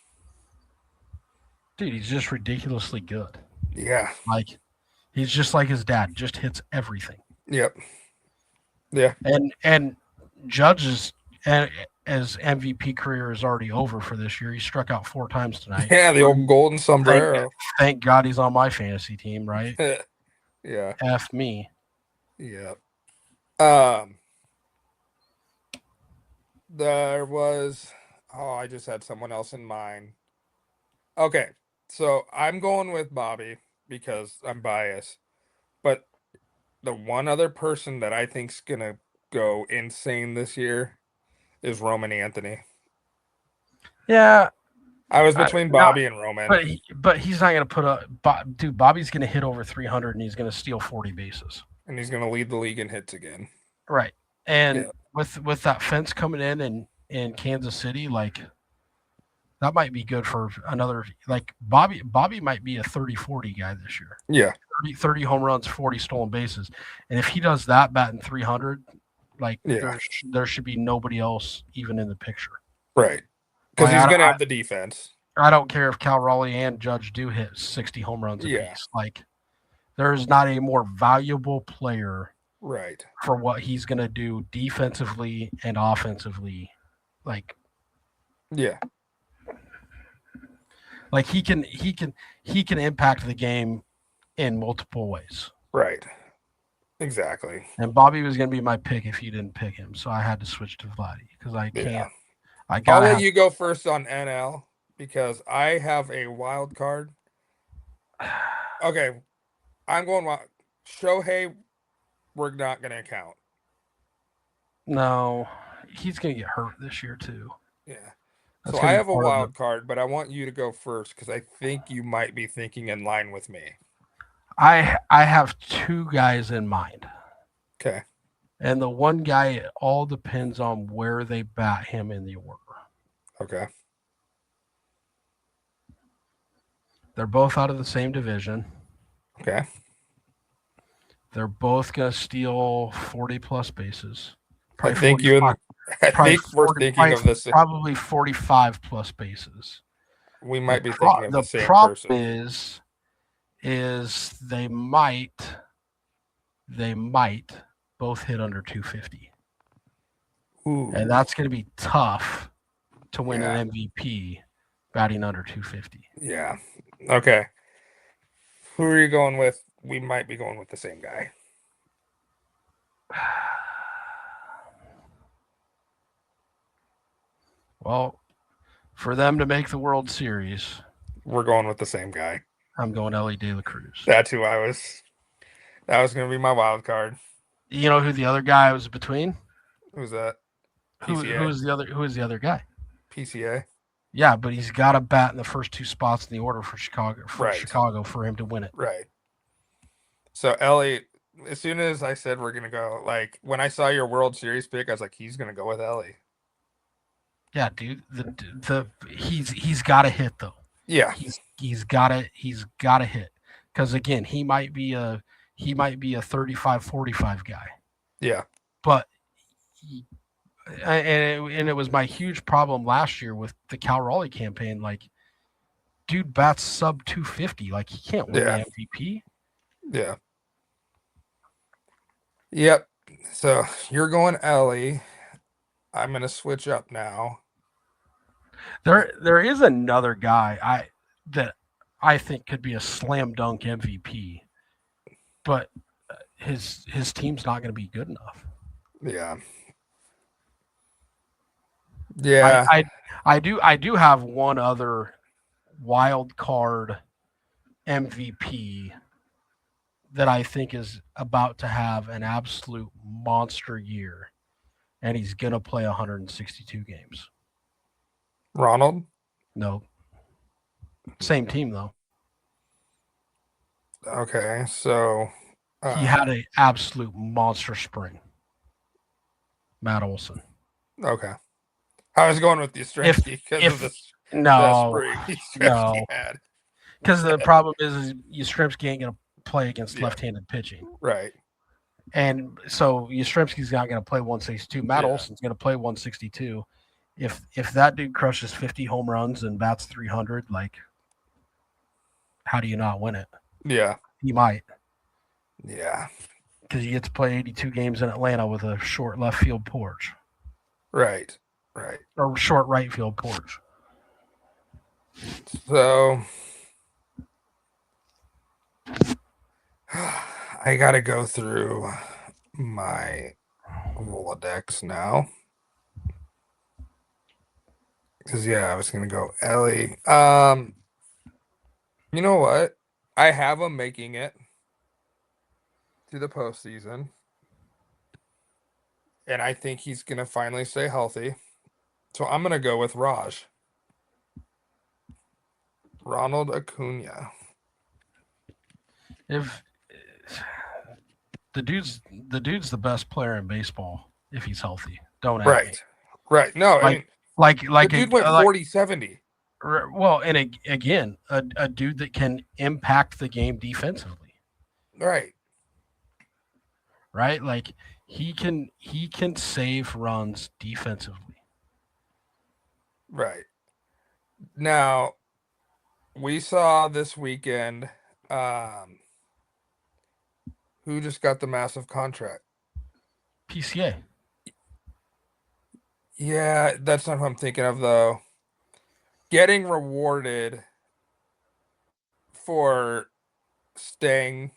Dude, he's just ridiculously good. Yeah. Like, he's just like his dad, just hits everything. Yep. Yeah. And Judge's as MVP career is already over for this year. He struck out 4 times tonight. Yeah, the old golden sombrero. Thank God he's on my fantasy team, right? Yeah. F me. Yeah. There was I just had someone else in mind. Okay. So I'm going with Bobby because I'm biased. But the one other person that I think's gonna go insane this year is Roman Anthony. Yeah. I was between Bobby and Roman. But he's not going to put dude, Bobby's going to hit over 300 and he's going to steal 40 bases. And he's going to lead the league in hits again. Right. And with that fence coming in Kansas City, like, that might be good for another, like, Bobby might be a 30-40 guy this year. Yeah. 30 home runs, 40 stolen bases. And if he does that batting 300, like, there should be nobody else even in the picture. Right. Because he's going to have the defense. I don't care if Cal Raleigh and Judge do hit 60 home runs apiece. Like, there is not a more valuable player right for what he's going to do defensively and offensively. Like, Yeah. Like he can impact the game in multiple ways. Right. Exactly. And Bobby was going to be my pick if you didn't pick him, so I had to switch to Vladdy because I Yeah. can't. I I'll gotta let have. you go first on NL because I have a wild card. Okay, I'm going wild. Shohei, we're not going to count. No, he's going to get hurt this year too. Yeah. So That's I going to be have a part of the. wild card, but I want you to go first because I think you might be thinking in line with me. I have two guys in mind, Okay. and the one guy it all depends on where they bat him in the order. Okay. They're both out of the same division. Okay. They're both going to steal 40 plus bases. I Probably think you 45. and I Probably think we're 40, thinking of this. probably 45 plus bases. We might be thinking of the The same problem person. is they might both hit under 250. Ooh. And that's going to be tough to win Yeah. an MVP batting under 250. Yeah. Okay. Who are you going with? We might be going with the same guy. Well, for them to make the World Series, We're going with the same guy. I'm going Ellie De La Cruz. That's who I was. That was going to be my wild card. You know who the other guy was between? Who's that? Who PCA. is the other guy? PCA. Yeah, but he's got to bat in the first two spots in the order for Chicago Right. for him to win it. Right. So Ellie, as soon as I said we're gonna go, like when I saw your World Series pick, I was like, he's gonna go with Ellie. Yeah, dude. He's got to hit though. Yeah. He's got to hit because again he might be a 35-45 guy, Yeah. but and it was my huge problem last year with the Cal Raleigh campaign. Like, dude bats sub 250. Like he can't win Yeah. the MVP. Yeah. Yep. So you're going Ellie. I'm gonna switch up now. There is another guy that I think could be a slam dunk MVP, but his team's not going to be good enough. Yeah. Yeah. I do have one other wild card MVP that I think is about to have an absolute monster year, and he's going to play 162 games. Ronald. No. Same team though. Okay. So He had an absolute monster spring. Matt Olson. Okay. I was going with Yastrzemski because of the spring Yastrzemski had. Because the problem is Yastrzemski ain't going to play against left-handed pitching. Right. And so Yastrzemski's not going to play 162. Matt Olson's going to play 162. If that dude crushes 50 home runs and bats 300, like, how do you not win it? Yeah. He might. Yeah. Because you get to play 82 games in Atlanta with a short left field porch. Right. Right. Or short right field porch. So I got to go through my Rolodex now. Because, I was going to go Ellie. You know what? I have him making it to the postseason. And I think he's going to finally stay healthy. So I'm going to go with Ronald Acuna. If the dude's the best player in baseball if he's healthy. Don't ask me. Right. No, I mean, like the dude went 40-70. Well, and again, a dude that can impact the game defensively. Right. Right? Like he can save runs defensively. Right. Now, we saw this weekend who just got the massive contract? PCA. Yeah, that's not who I'm thinking of though. getting rewarded for staying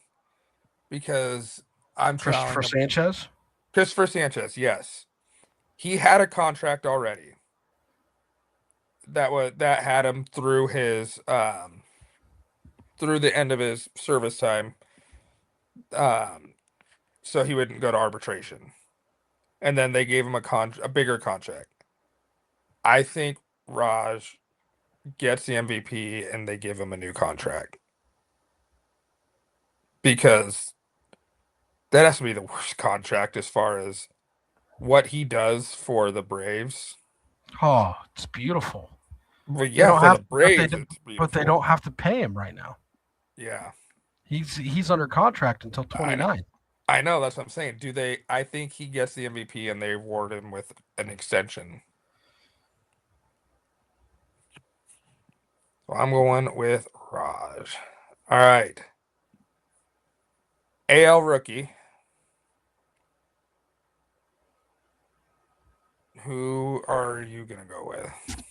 because I'm telling Christopher him Sanchez. Christopher Sanchez, yes. He had a contract already that had him through the end of his service time. Um so he wouldn't go to arbitration. And then they gave him a bigger contract. I think Raj gets the MVP and they give him a new contract because that has to be the worst contract as far as what he does for the Braves. Oh, it's beautiful. Well, They yeah, don't for the have, Braves, it's but they beautiful. don't have to pay him right now. Yeah, He's under contract until I know. 29. I know. That's what I'm saying. Do they? I think he gets the MVP and they award him with an extension. So I'm going with Raj. All right. AL rookie. Who are you gonna go with?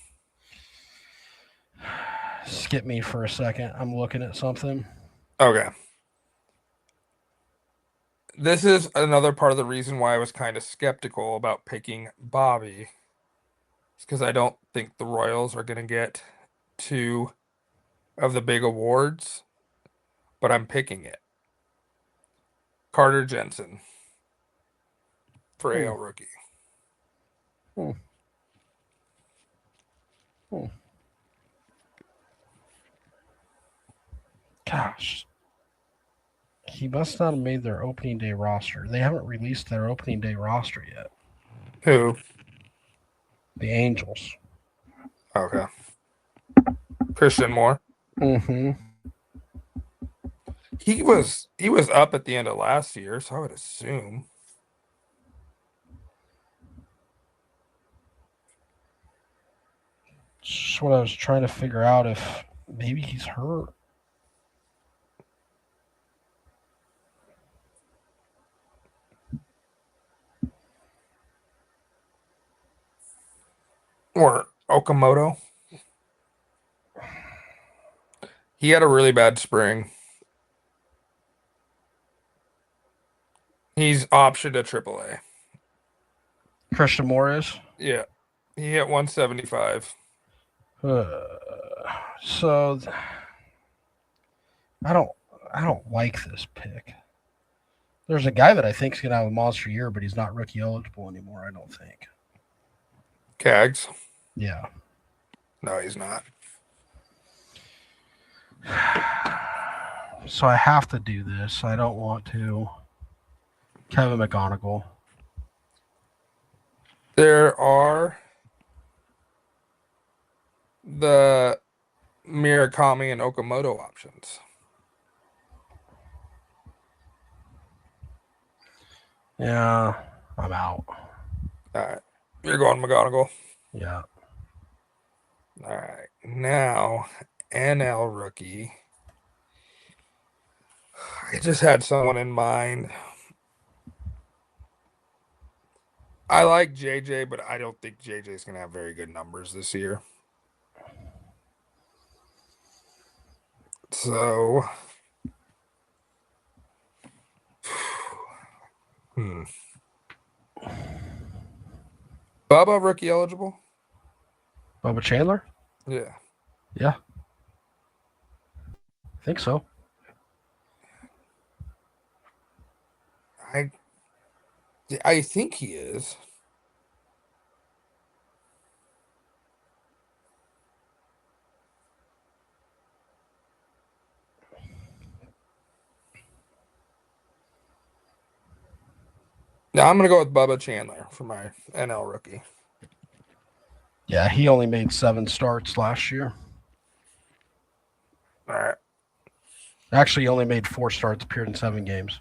Skip me for a second. I'm looking at something. Okay. This is another part of the reason why I was kind of skeptical about picking Bobby. It's because I don't think the Royals are gonna get two of the big awards, but I'm picking it. Carter Jensen for Hmm, AL rookie. hmm, hmm. Gosh, he must not have made their opening day roster. They haven't released their opening day roster yet. Who? The Angels. Okay. Christian Moore. Mm-hmm. He was up at the end of last year, so I would assume. Just what I was trying to figure out if maybe he's hurt. Or Okamoto. He had a really bad spring. He's optioned to AAA. Christian Morris. Yeah. He hit 175. Uh, so I don't I don't like this pick. There's a guy that I think is gonna have a monster year, but he's not rookie eligible anymore. I don't think. Cags. Yeah. No, he's not. So I have to do this. I don't want to. Kevin McGonigal. There are the Mirakami and Okamoto options. Yeah, I'm out. All right. You're going McGonigal. Yeah. All right. Now, NL rookie. I just had someone in mind. I like JJ, but I don't think JJ's going to have very good numbers this year. So, hmm. Bubba rookie eligible? Bubba Chandler? Yeah. Yeah. I think so. I I think he is. Now I'm gonna go with Bubba Chandler for my NL rookie. Yeah, he only made 7 starts last year. All right. Actually, he only made 4 starts, appeared in 7 games.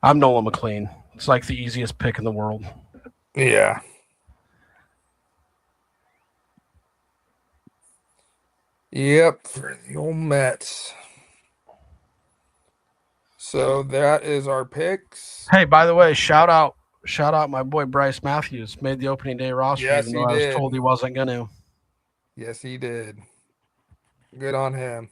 I'm Nolan McLean. It's like the easiest pick in the world. Yeah. Yep, for the old Mets. So that is our picks. Hey, by the way, shout out my boy Bryce Matthews. Made the opening day roster, Yes, even he though I was did. told he wasn't going to. Yes, he did. Good on him.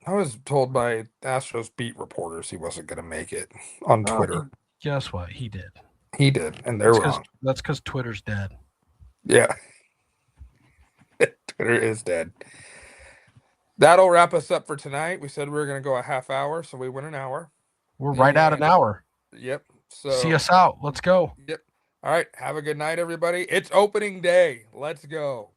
I was told by Astros beat reporters he wasn't going to make it on Twitter. Guess what? He did. He did, and they're wrong. That's because Twitter's dead. Yeah. Twitter is dead. That'll wrap us up for tonight. We said we were going to go a half hour, so we went an hour. We're right at an hour. Yep. So see us out. Let's go. Yep. All right. Have a good night, everybody. It's opening day. Let's go.